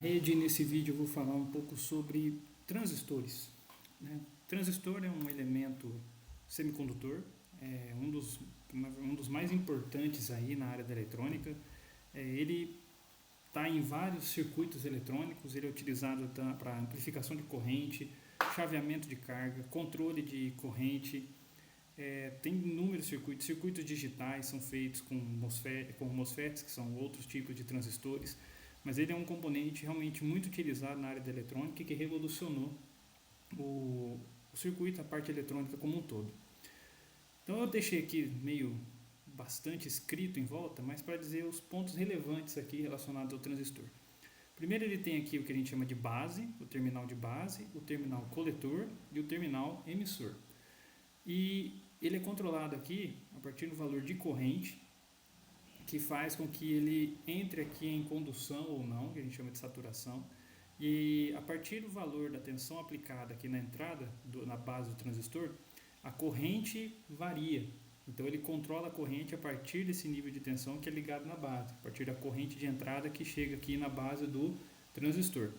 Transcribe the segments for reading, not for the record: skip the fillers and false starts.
Rede, nesse vídeo eu vou falar um pouco sobre transistores, né? Transistor é um elemento semicondutor, é um dos mais importantes aí na área da eletrônica. Ele está em vários circuitos eletrônicos, ele é utilizado para amplificação de corrente, chaveamento de carga, controle de corrente. Tem inúmeros circuitos digitais são feitos com MOSFETs, que são outros tipos de transistores, mas ele é um componente realmente muito utilizado na área da eletrônica e que revolucionou o circuito, a parte eletrônica como um todo. Então eu deixei aqui bastante escrito em volta, mas para dizer os pontos relevantes aqui relacionados ao transistor. Primeiro ele tem aqui o que a gente chama de base, o terminal de base, o terminal coletor e o terminal emissor. E ele é controlado aqui a partir do valor de corrente, que faz com que ele entre aqui em condução ou não, que a gente chama de saturação. E a partir do valor da tensão aplicada aqui na entrada, na base do transistor, a corrente varia. Então ele controla a corrente a partir desse nível de tensão que é ligado na base, a partir da corrente de entrada que chega aqui na base do transistor.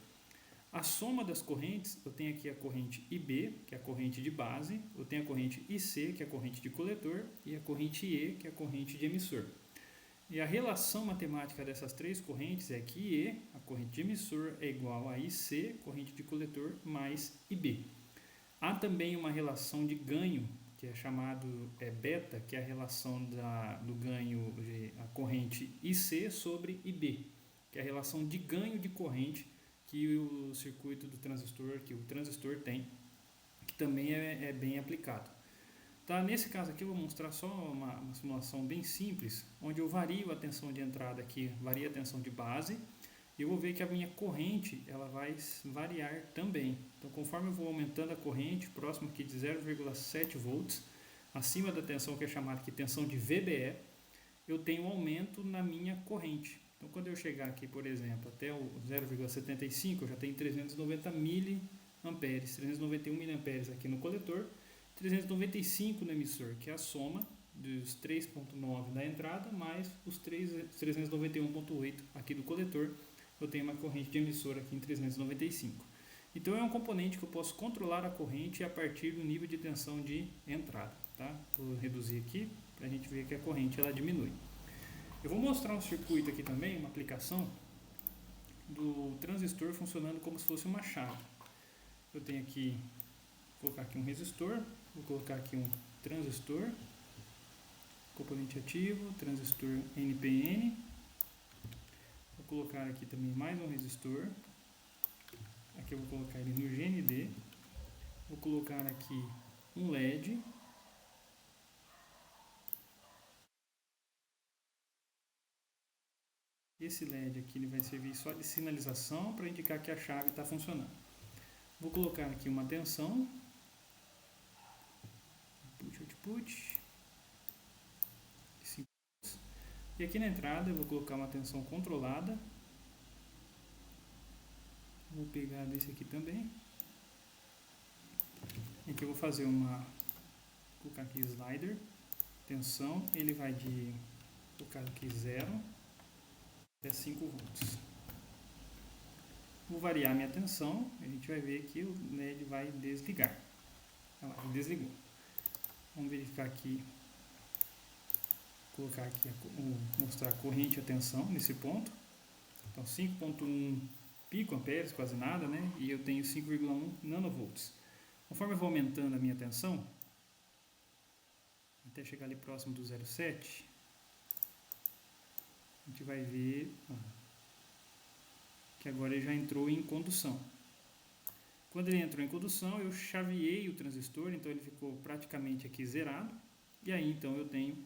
A soma das correntes, eu tenho aqui a corrente IB, que é a corrente de base, eu tenho a corrente IC, que é a corrente de coletor, e a corrente E, que é a corrente de emissor. E a relação matemática dessas três correntes é que E, a corrente de emissor, é igual a IC, corrente de coletor, mais IB. Há também uma relação de ganho, que é chamado beta, que é a relação do ganho de a corrente IC sobre IB, que é a relação de ganho de corrente que o circuito do transistor, que o transistor tem, que também é bem aplicado. Tá, nesse caso aqui eu vou mostrar só uma simulação bem simples, onde eu vario a tensão de entrada aqui, vario a tensão de base, e eu vou ver que a minha corrente ela vai variar também. Então conforme eu vou aumentando a corrente, próximo aqui de 0,7 volts, acima da tensão que é chamada aqui tensão de VBE, eu tenho um aumento na minha corrente. Então quando eu chegar aqui, por exemplo, até o 0,75, eu já tenho 390 miliamperes, 391 miliamperes aqui no coletor, 395 no emissor, que é a soma dos 3.9 da entrada mais os 391.8 aqui do coletor. Eu tenho uma corrente de emissor aqui em 395. Então é um componente que eu posso controlar a corrente a partir do nível de tensão de entrada. Tá? Vou reduzir aqui para a gente ver que a corrente ela diminui. Eu vou mostrar um circuito aqui também, uma aplicação do transistor funcionando como se fosse uma chave. Eu tenho aqui, vou colocar aqui um resistor, vou colocar aqui um transistor, componente ativo, transistor NPN. Vou colocar aqui também mais um resistor. Aqui eu vou colocar ele no GND. Vou colocar aqui um LED. Esse LED aqui ele vai servir só de sinalização para indicar que a chave está funcionando. Vou colocar aqui uma tensão. Input, output. E aqui na entrada eu vou colocar uma tensão controlada. Vou pegar desse aqui também. Aqui eu vou fazer vou colocar aqui slider, tensão, ele vai vou colocar aqui 0 até 5 volts. Vou variar minha tensão, a gente vai ver que o LED vai desligar. Olha lá, ele desligou. Vamos verificar aqui, colocar aqui, mostrar a corrente e a tensão nesse ponto. Então 5.1 picoamperes, quase nada, né? E eu tenho 5,1 nanovolts. Conforme eu vou aumentando a minha tensão, até chegar ali próximo do 0,7, a gente vai ver que agora ele já entrou em condução. Quando ele entrou em condução, eu chaveei o transistor, então ele ficou praticamente aqui zerado. E aí então eu tenho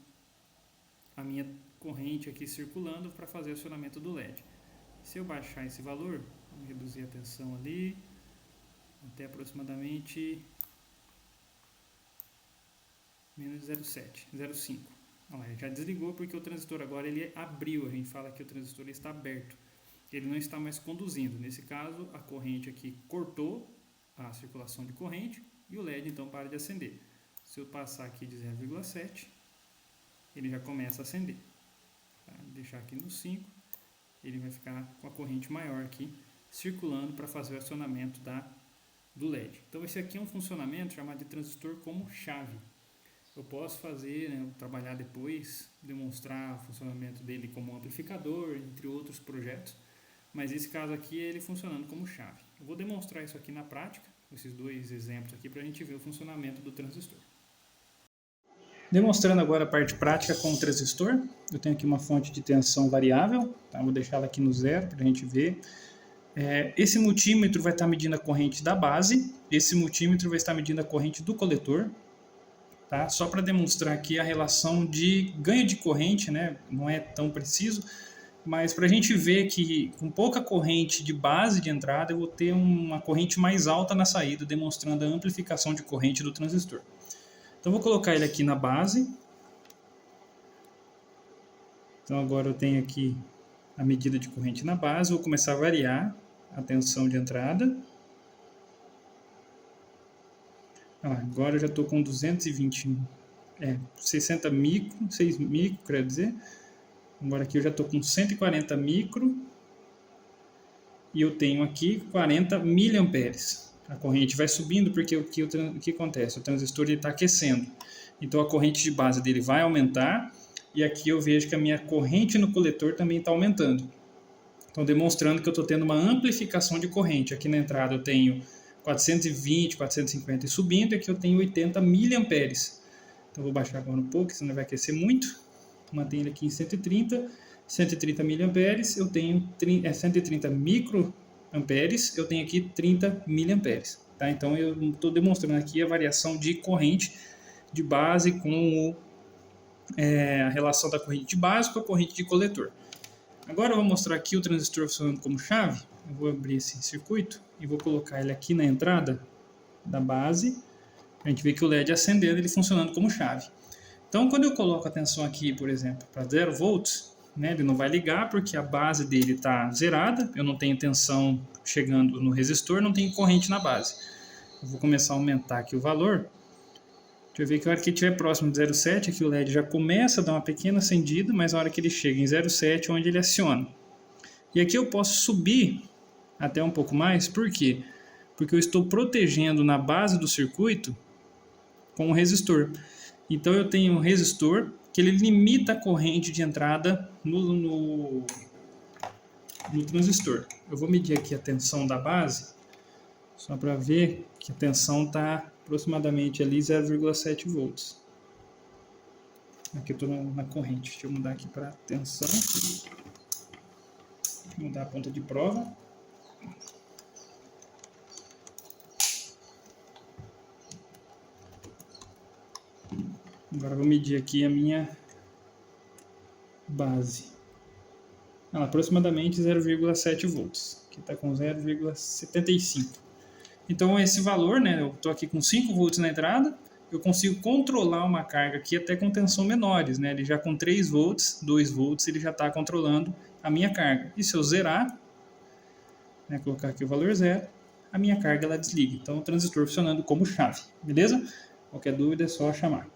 a minha corrente aqui circulando para fazer o acionamento do LED. Se eu baixar esse valor, vamos reduzir a tensão ali, até aproximadamente menos 0,7, 0,5. Olha lá, ele já desligou porque o transistor agora ele abriu, a gente fala que o transistor está aberto. Ele não está mais conduzindo. Nesse caso, a corrente aqui cortou a circulação de corrente e o LED então para de acender. Se eu passar aqui de 0,7, ele já começa a acender. Tá? Deixar aqui no 5, ele vai ficar com a corrente maior aqui circulando para fazer o acionamento do LED. Então esse aqui é um funcionamento chamado de transistor como chave. Eu posso fazer, né, trabalhar depois, demonstrar o funcionamento dele como amplificador, entre outros projetos, mas esse caso aqui é ele funcionando como chave. Eu vou demonstrar isso aqui na prática, esses dois exemplos aqui, para a gente ver o funcionamento do transistor. Demonstrando agora a parte prática com o transistor, eu tenho aqui uma fonte de tensão variável, tá? Vou deixar ela aqui no zero para a gente ver. Esse multímetro vai estar medindo a corrente da base, esse multímetro vai estar medindo a corrente do coletor, tá? Só para demonstrar aqui a relação de ganho de corrente, né? Não é tão preciso, mas para a gente ver que com pouca corrente de base de entrada eu vou ter uma corrente mais alta na saída, demonstrando a amplificação de corrente do transistor. Então vou colocar ele aqui na base. Então agora eu tenho aqui a medida de corrente na base, vou começar a variar a tensão de entrada. Agora eu já estou com 220, 60 micro, 6 micro, quer dizer. Agora aqui eu já estou com 140 micro e eu tenho aqui 40 miliamperes. A corrente vai subindo porque o que acontece? O transistor está aquecendo. Então a corrente de base dele vai aumentar e aqui eu vejo que a minha corrente no coletor também está aumentando. Então demonstrando que eu estou tendo uma amplificação de corrente. Aqui na entrada eu tenho 420, 450 e subindo, e aqui eu tenho 80 miliamperes. Então vou baixar agora um pouco, senão vai aquecer muito. Mantenho ele aqui em 130 miliamperes, eu tenho 130 microamperes, eu tenho aqui 30 miliamperes. Tá? Então eu estou demonstrando aqui a variação de corrente de base com a relação da corrente de base com a corrente de coletor. Agora eu vou mostrar aqui o transistor funcionando como chave. Eu vou abrir esse circuito e vou colocar ele aqui na entrada da base. A gente vê que o LED acendendo, ele funcionando como chave. Então, quando eu coloco a tensão aqui, por exemplo, para 0 volts, né, ele não vai ligar porque a base dele está zerada, eu não tenho tensão chegando no resistor, não tenho corrente na base. Eu vou começar a aumentar aqui o valor. Deixa eu ver que a hora que estiver próximo de 0,7, aqui o LED já começa a dar uma pequena acendida, mas a hora que ele chega em 0,7 é onde ele aciona. E aqui eu posso subir até um pouco mais, por quê? Porque eu estou protegendo na base do circuito com o resistor. Então eu tenho um resistor que ele limita a corrente de entrada no transistor. Eu vou medir aqui a tensão da base, só para ver que a tensão está aproximadamente ali 0,7 volts. Aqui eu estou na corrente. Deixa eu mudar aqui para tensão. Mudar a ponta de prova. Agora eu vou medir aqui a minha base. Aproximadamente 0,7 volts. Aqui está com 0,75. Então esse valor, né, eu estou aqui com 5 volts na entrada, eu consigo controlar uma carga aqui até com tensão menores, né? Ele já com 3 volts, 2 volts, ele já está controlando a minha carga. E se eu zerar, né, colocar aqui o valor zero, a minha carga ela desliga. Então o transistor funcionando como chave, beleza? Qualquer dúvida é só chamar.